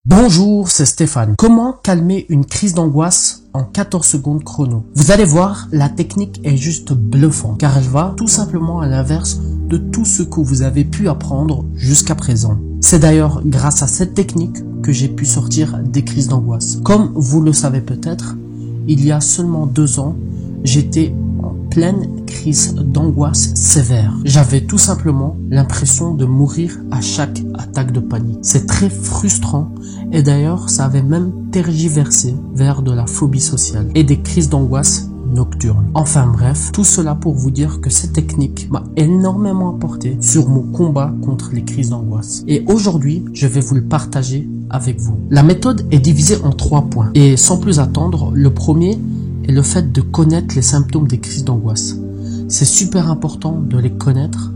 Bonjour, c'est Stéphane. Comment calmer une crise d'angoisse en 14 secondes chrono? Vous allez voir, la technique est juste bluffante car elle va tout simplement à l'inverse de tout ce que vous avez pu apprendre jusqu'à présent. C'est d'ailleurs grâce à cette technique que j'ai pu sortir des crises d'angoisse. Comme vous le savez peut-être, il y a seulement 2 ans, j'étais en pleine crise d'angoisse sévère. J'avais tout simplement l'impression de mourir à chaque attaque de panique. C'est très frustrant et d'ailleurs ça avait même tergiversé vers de la phobie sociale et des crises d'angoisse nocturnes. Enfin bref, tout cela pour vous dire que cette technique m'a énormément apporté sur mon combat contre les crises d'angoisse. Et aujourd'hui, je vais vous le partager avec vous. La méthode est divisée en 3 points et sans plus attendre, le premier est le fait de connaître les symptômes des crises d'angoisse. C'est super important de les connaître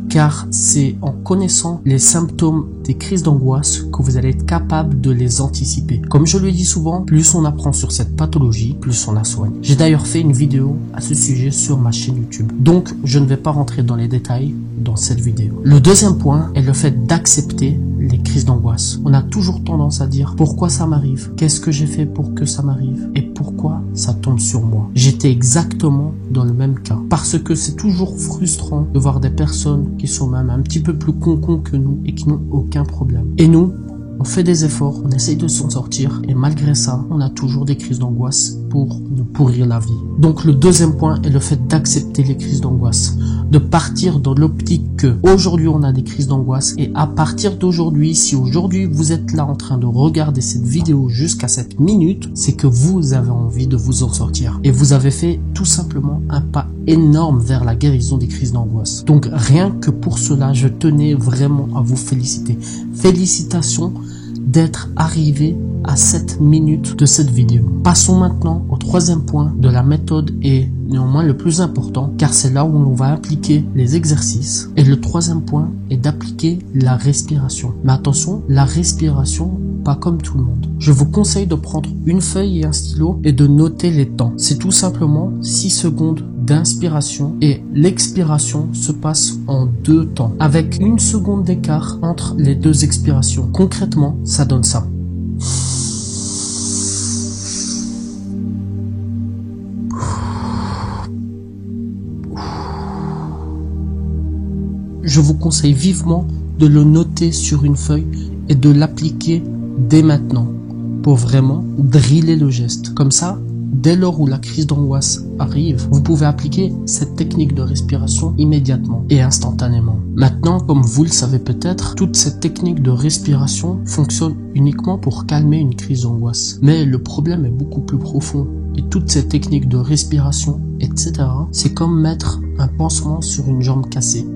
car c'est en connaissant les symptômes des crises d'angoisse que vous allez être capable de les anticiper. Comme je le dis souvent, plus on apprend sur cette pathologie, plus on la soigne. J'ai d'ailleurs fait une vidéo à ce sujet sur ma chaîne YouTube. Donc, je ne vais pas rentrer dans les détails dans cette vidéo. Le deuxième point est le fait d'accepter les crises d'angoisse. On a toujours tendance à dire pourquoi ça m'arrive, qu'est-ce que j'ai fait pour que ça m'arrive et pourquoi ça tombe sur moi. J'étais exactement dans le même cas parce que c'est toujours frustrant de voir des personnes qui sont même un petit peu plus concons que nous et qui n'ont aucun problème. Et nous, on fait des efforts, on essaye de s'en sortir et malgré ça, on a toujours des crises d'angoisse pour nous pourrir la vie. Donc le deuxième point est le fait d'accepter les crises d'angoisse, de partir dans l'optique que aujourd'hui on a des crises d'angoisse et à partir d'aujourd'hui, si aujourd'hui vous êtes là en train de regarder cette vidéo jusqu'à cette minute, c'est que vous avez envie de vous en sortir et vous avez fait tout simplement un pas énorme vers la guérison des crises d'angoisse. Donc rien que pour cela, je tenais vraiment à vous féliciter. Félicitations d'être arrivé à cette minute de cette vidéo. Passons maintenant au troisième point de la méthode et néanmoins le plus important car c'est là où on va appliquer les exercices. Et le troisième point est d'appliquer la respiration. Mais attention, la respiration, pas comme tout le monde. Je vous conseille de prendre une feuille et un stylo et de noter les temps. C'est tout simplement 6 secondes d'inspiration et l'expiration se passe en 2 temps avec 1 seconde d'écart entre les 2 expirations. Concrètement, ça donne ça. Je vous conseille vivement de le noter sur une feuille et de l'appliquer dès maintenant pour vraiment driller le geste. Comme ça, dès lors où la crise d'angoisse arrive, vous pouvez appliquer cette technique de respiration immédiatement et instantanément. Maintenant, comme vous le savez peut-être, toute cette technique de respiration fonctionne uniquement pour calmer une crise d'angoisse. Mais le problème est beaucoup plus profond. Et toutes ces techniques de respiration, etc., c'est comme mettre un pansement sur une jambe cassée.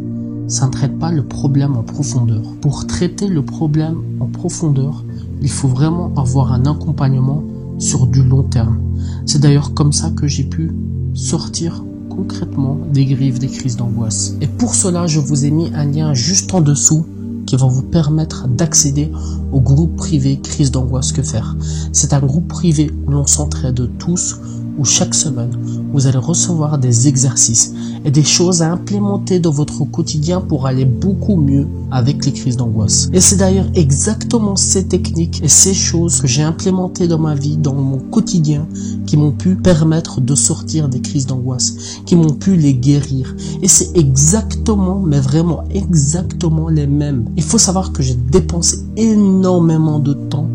Ça ne traite pas le problème en profondeur. Pour traiter le problème en profondeur, il faut vraiment avoir un accompagnement sur du long terme. C'est d'ailleurs comme ça que j'ai pu sortir concrètement des griffes des crises d'angoisse. Et pour cela, je vous ai mis un lien juste en dessous qui va vous permettre d'accéder au groupe privé Crise d'angoisse que faire. C'est un groupe privé où l'on s'entraide tous, où chaque semaine, vous allez recevoir des exercices et des choses à implémenter dans votre quotidien pour aller beaucoup mieux avec les crises d'angoisse. Et c'est d'ailleurs exactement ces techniques et ces choses que j'ai implémentées dans ma vie, dans mon quotidien, qui m'ont pu permettre de sortir des crises d'angoisse, qui m'ont pu les guérir. Et c'est exactement, mais vraiment exactement les mêmes. Il faut savoir que j'ai dépensé énormément de temps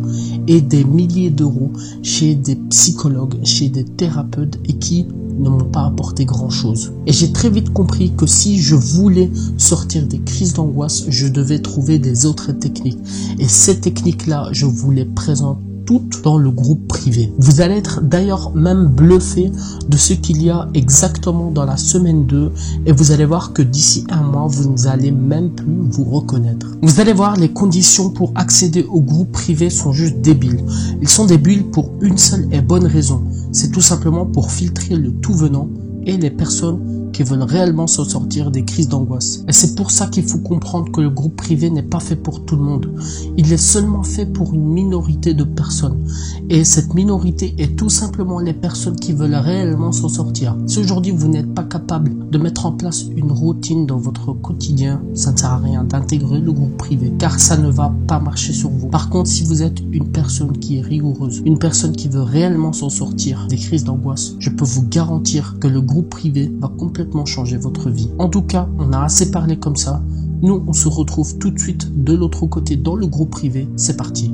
et des milliers d'euros chez des psychologues, chez des thérapeutes et qui ne m'ont pas apporté grand chose. Et j'ai très vite compris que si je voulais sortir des crises d'angoisse, je devais trouver des autres techniques. Et ces techniques-là, je vous les présente toutes dans le groupe privé. Vous allez être d'ailleurs même bluffé de ce qu'il y a exactement dans la semaine 2 et vous allez voir que d'ici 1 mois, vous n'allez même plus vous reconnaître. Vous allez voir, les conditions pour accéder au groupe privé sont juste débiles. Ils sont débiles pour une seule et bonne raison. C'est tout simplement pour filtrer le tout venant et les personnes qui veulent réellement s'en sortir des crises d'angoisse. Et c'est pour ça qu'il faut comprendre que le groupe privé n'est pas fait pour tout le monde. Il est seulement fait pour une minorité de personnes. Et cette minorité est tout simplement les personnes qui veulent réellement s'en sortir. Si aujourd'hui vous n'êtes pas capable de mettre en place une routine dans votre quotidien, ça ne sert à rien d'intégrer le groupe privé, car ça ne va pas marcher sur vous. Par contre, si vous êtes une personne qui est rigoureuse, une personne qui veut réellement s'en sortir des crises d'angoisse, je peux vous garantir que le groupe privé va complètement changer votre vie. En tout cas, on a assez parlé comme ça. Nous, on se retrouve tout de suite de l'autre côté dans le groupe privé. C'est parti.